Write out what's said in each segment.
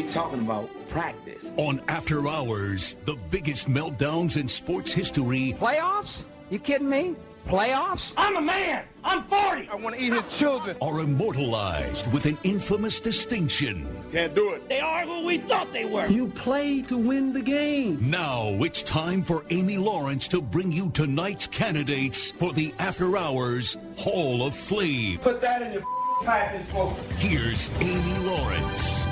we talking about practice. On After Hours, the biggest meltdowns in sports history. Playoffs? You kidding me? Playoffs? I'm a man. I'm 40. I want to eat his children. Are immortalized with an infamous distinction. Can't do it. They are who we thought they were. You play to win the game. Now it's time for Amy Lawrence to bring you tonight's candidates for the After Hours Hall of Fame. Put that in your pipe and smoke. Here's Amy Lawrence.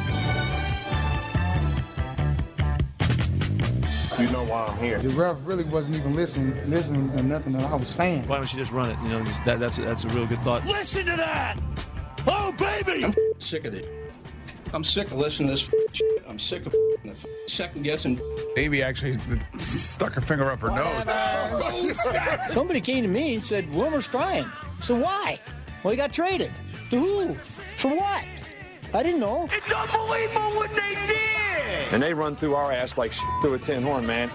You know why I'm here. The ref really wasn't even listening to nothing that I was saying. Why don't you just run it? You know, that's a real good thought. Listen to that! Oh, baby! I'm sick of it. I'm sick of listening to this shit. I'm sick of the second guessing. Amy actually stuck her finger up her nose. Somebody came to me and said, Wilmer's crying. So why? Well, he got traded. To who? For what? I didn't know. It's unbelievable what they did. And they run through our ass like shit through a tin horn, man.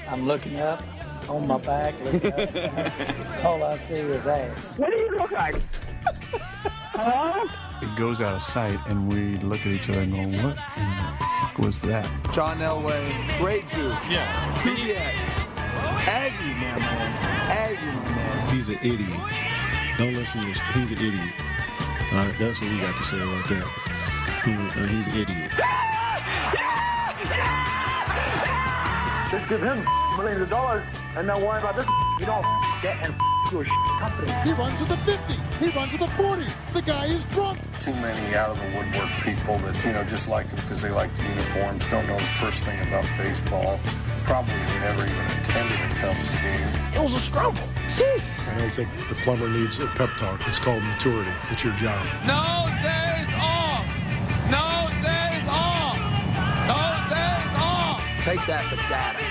I'm looking up, on my back, looking up. All I see is ass. What do you look like? Huh? It goes out of sight, and we look at each other and go, what in the fuck was that? John Elway, great dude. Yeah. Aggie, man. Aggie, man. He's an idiot. Don't listen to this. He's an idiot. All right, that's what we got to say right there. He's an idiot. Just give him millions of dollars and don't worry about this. You don't get and your company. He runs to the 50. He runs to the 40. The guy is drunk. Too many out of the woodwork people that, just like him because they like the uniforms, don't know the first thing about baseball. Probably never even attended a Cubs game. It was a scramble. I don't think the plumber needs a pep talk. It's called maturity. It's your job. No days off. No days off. No days off. Take that for data.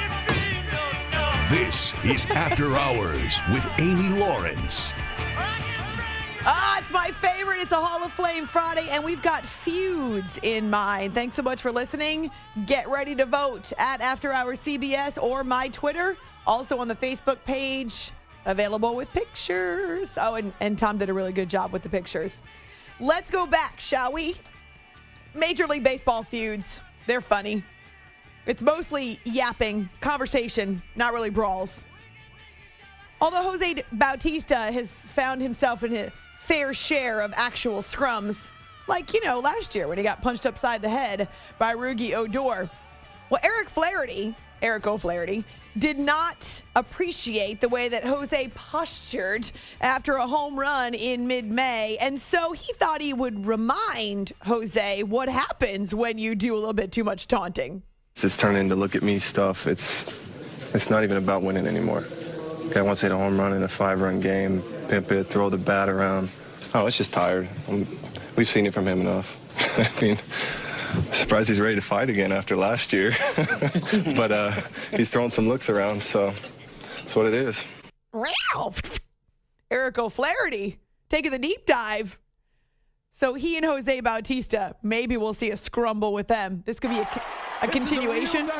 This is After Hours with Amy Lawrence. It's my favorite. It's a Hall of Fame Friday, and we've got feuds in mind. Thanks so much for listening. Get ready to vote at After Hours CBS or my Twitter. Also on the Facebook page, available with pictures. Oh, and Tom did a really good job with the pictures. Let's go back, shall we? Major League Baseball feuds. They're funny. It's mostly yapping, conversation, not really brawls. Although Jose Bautista has found himself in a fair share of actual scrums, like, last year when he got punched upside the head by Rugi Odor. Well, Eric O'Flaherty, did not appreciate the way that Jose postured after a home run in mid-May, and so he thought he would remind Jose what happens when you do a little bit too much taunting. It's turning into look at me stuff. It's not even about winning anymore. Okay, I want to hit a home run in a 5-run game, pimp it, throw the bat around. Oh, it's just tired. We've seen it from him enough. I mean, I'm surprised he's ready to fight again after last year. But he's throwing some looks around, so that's what it is. Eric O'Flaherty taking the deep dive. So he and Jose Bautista, maybe we'll see a scrumble with them. This could be a continuation.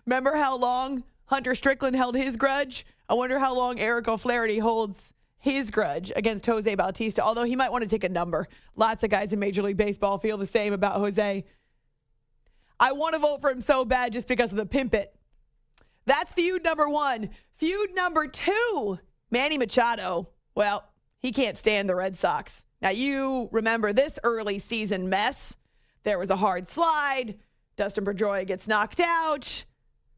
Remember how long Hunter Strickland held his grudge? I wonder how long Eric O'Flaherty holds his grudge against Jose Bautista, although he might want to take a number. Lots of guys in Major League Baseball feel the same about Jose. I want to vote for him so bad just because of the pimp it. That's feud number 1. Feud number 2, Manny Machado. Well, he can't stand the Red Sox. Now, you remember this early season mess. There was a hard slide. Dustin Pedroia gets knocked out.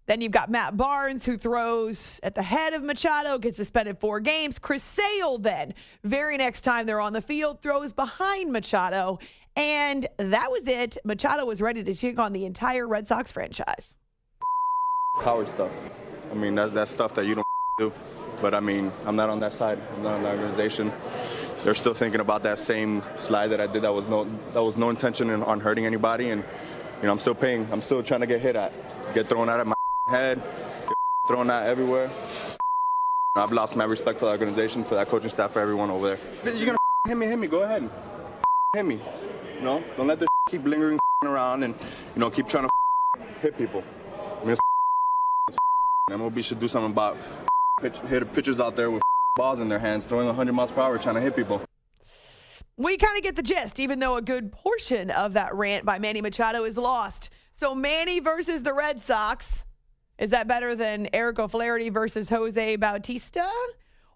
Then you've got Matt Barnes, who throws at the head of Machado, gets suspended 4 games. Chris Sale then, very next time they're on the field, throws behind Machado. And that was it. Machado was ready to take on the entire Red Sox franchise. Power stuff. I mean, that's stuff that you don't do. But, I mean, I'm not on that side. I'm not on that organization. They're still thinking about that same slide that I did that was no intention on hurting anybody. And, I'm still paying. I'm still trying to get hit at. Get thrown out of my head, thrown out everywhere. I've lost my respect for the organization, for that coaching staff, for everyone over there. You're gonna hit me, go ahead. Hit me. Don't let this keep lingering around and, keep trying to hit people. I mean, MLB should do something about pitchers out there with balls in their hands, throwing 100 miles per hour, trying to hit people. We kind of get the gist, even though a good portion of that rant by Manny Machado is lost. So Manny versus the Red Sox. Is that better than Eric O'Flaherty versus Jose Bautista?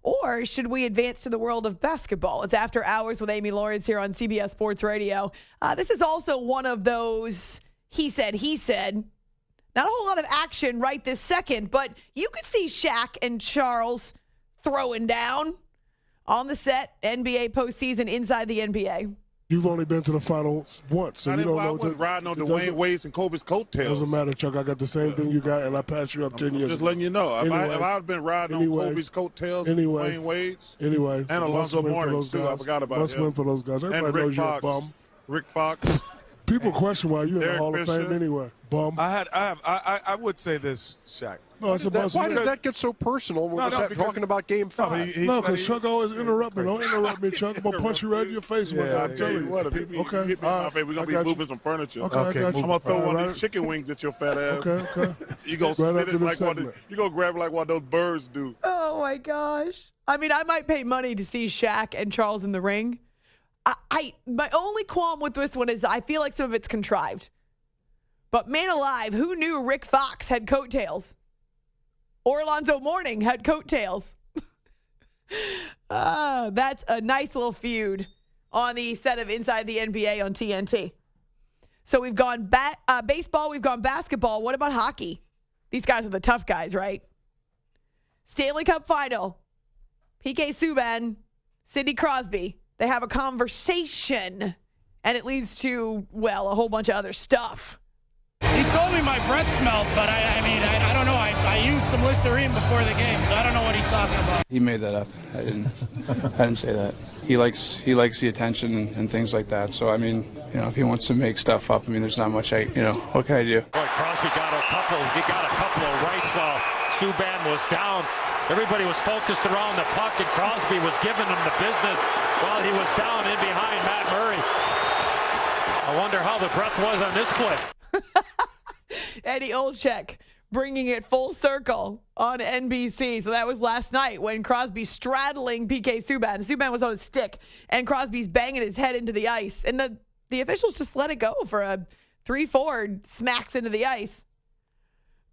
Or should we advance to the world of basketball? It's After Hours with Amy Lawrence here on CBS Sports Radio. This is also one of those he said. Not a whole lot of action right this second, but you could see Shaq and Charles throwing down on the set, NBA postseason inside the NBA. You've only been to the finals once, so you don't know. I wasn't riding on Dwayne Wade's and Kobe's coattails. Doesn't matter, Chuck. I got the same thing you got, and I passed you up 10 years Just ago. letting you know. If I'd been riding on Kobe's coattails and Dwayne Wade's and Alonzo Mourning's, too. I forgot about him. Must win for those guys. Everybody and Rick knows you're a Fox. bum. Rick Fox. People question why you're in the Derek Hall of Fame Fisher. anyway. Bum. I would say this, Shaq. No, it's about Why did that get so personal when we're talking about Game 5? No, because Chuck always interrupt me. Don't interrupt me, Chuck. I'm going to punch you right in your face. I'm telling you. Okay. We're going to be moving some furniture. Okay, I got you. I'm going to throw one of these chicken wings at your fat ass. Okay. You go sit it like you go grab it like what those birds do. Oh, my gosh. I mean, I might pay money to see Shaq and Charles in the ring. My only qualm with this one is I feel like some of it's contrived. But man alive, who knew Rick Fox had coattails? Or Alonzo Mourning had coattails? That's a nice little feud on the set of Inside the NBA on TNT. So we've gone baseball, we've gone basketball. What about hockey? These guys are the tough guys, right? Stanley Cup Final. PK Subban, Sidney Crosby. They have a conversation, and it leads to, well, a whole bunch of other stuff. He told me my breath smelled, but I don't know. I used some Listerine before the game, so I don't know what he's talking about. He made that up. I didn't say that. He likes the attention and things like that. So I mean, if he wants to make stuff up, there's not much what can I do? Boy, Crosby got a couple of rights while Subban was down. Everybody was focused around the puck, and Crosby was giving him the business while he was down in behind Matt Murray. I wonder how the breath was on this play. Eddie Olczyk bringing it full circle on NBC. So that was last night when Crosby straddling PK Subban. Subban was on his stick, and Crosby's banging his head into the ice. And the officials just let it go for a 3-4 smacks into the ice.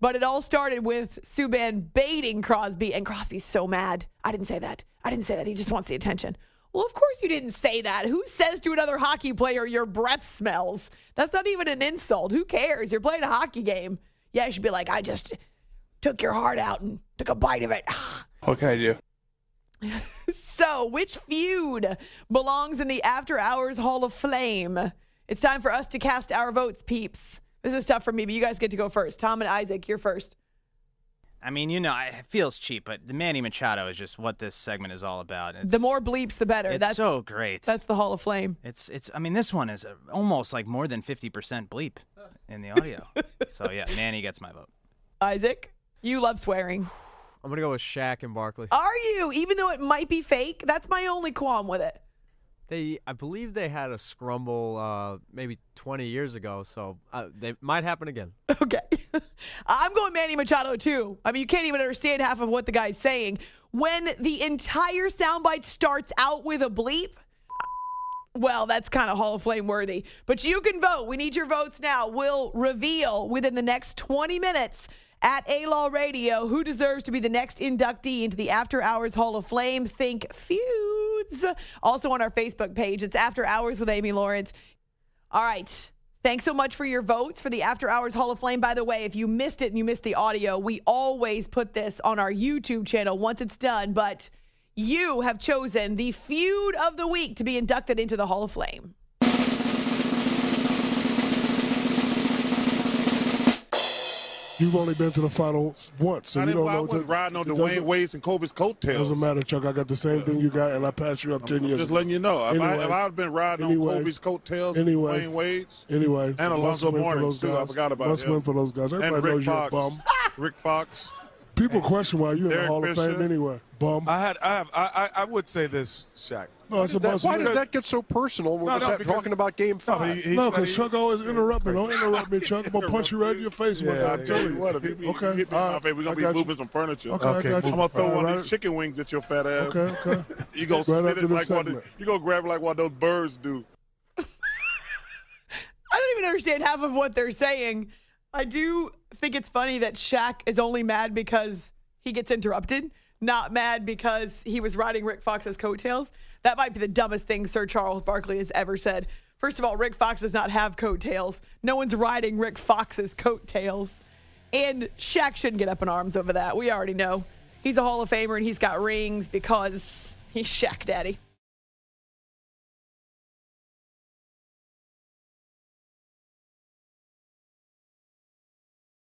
But it all started with Subban baiting Crosby, and Crosby's so mad. I didn't say that. He just wants the attention. Well, of course you didn't say that. Who says to another hockey player your breath smells? That's not even an insult. Who cares? You're playing a hockey game. Yeah, you should be like, I just took your heart out and took a bite of it. What can I do? So, which feud belongs in the After Hours Hall of Fame? It's time for us to cast our votes, peeps. This is tough for me, but you guys get to go first. Tom and Isaac, you're first. It feels cheap, but the Manny Machado is just what this segment is all about. The more bleeps, the better. That's so great. That's the Hall of Fame. This one is almost like more than 50% bleep in the audio. So, yeah, Manny gets my vote. Isaac, you love swearing. I'm going to go with Shaq and Barkley. Are you? Even though it might be fake? That's my only qualm with it. I believe they had a scrumble maybe 20 years ago, so they might happen again. Okay. I'm going Manny Machado, too. You can't even understand half of what the guy's saying. When the entire soundbite starts out with a bleep, well, that's kind of Hall of Fame worthy. But you can vote. We need your votes now. We'll reveal within the next 20 minutes at A-Law Radio who deserves to be the next inductee into the After Hours Hall of Fame. Think feuds. Also on our Facebook page. It's After Hours with Amy Lawrence. All right. Thanks so much for your votes for the After Hours Hall of Fame. By the way, if you missed it and you missed the audio, we always put this on our YouTube channel once it's done. But you have chosen the feud of the week to be inducted into the Hall of Fame. You've only been to the finals once, so you don't know. I wasn't riding on Dwayne Wade's and Kobe's coattails. Doesn't matter, Chuck. I got the same thing you got, and I passed you up 10 years ago. Just letting you know. If I'd been riding on Kobe's coattails and Dwayne Wade's and Alonzo Mourning's, too. I forgot about him. Must win for those guys. Everybody and Rick knows Fox. you're a bum. Rick Fox. People question why you in the Derek Hall of Fisher. Fame anyway, bum. I would say this, Shaq. No, it's about Why did that get so personal when we're talking about Game 5? No, because Chuck always interrupt me. Don't interrupt me, Chuck. I'm going to punch you right in your face, my guy. I tell you what, if you Okay. hit me in my face, we're going to be moving some furniture. Okay, I got you. I'm going to throw one of Right. these chicken wings at your fat ass. Okay. You go Right sit after it the like segment. you go grab it like what those birds do. I don't even understand half of what they're saying. I do think it's funny that Shaq is only mad because he gets interrupted, not mad because he was riding Rick Fox's coattails. That might be the dumbest thing Sir Charles Barkley has ever said. First of all, Rick Fox does not have coattails. No one's riding Rick Fox's coattails. And Shaq shouldn't get up in arms over that. We already know. He's a Hall of Famer and he's got rings because he's Shaq Daddy.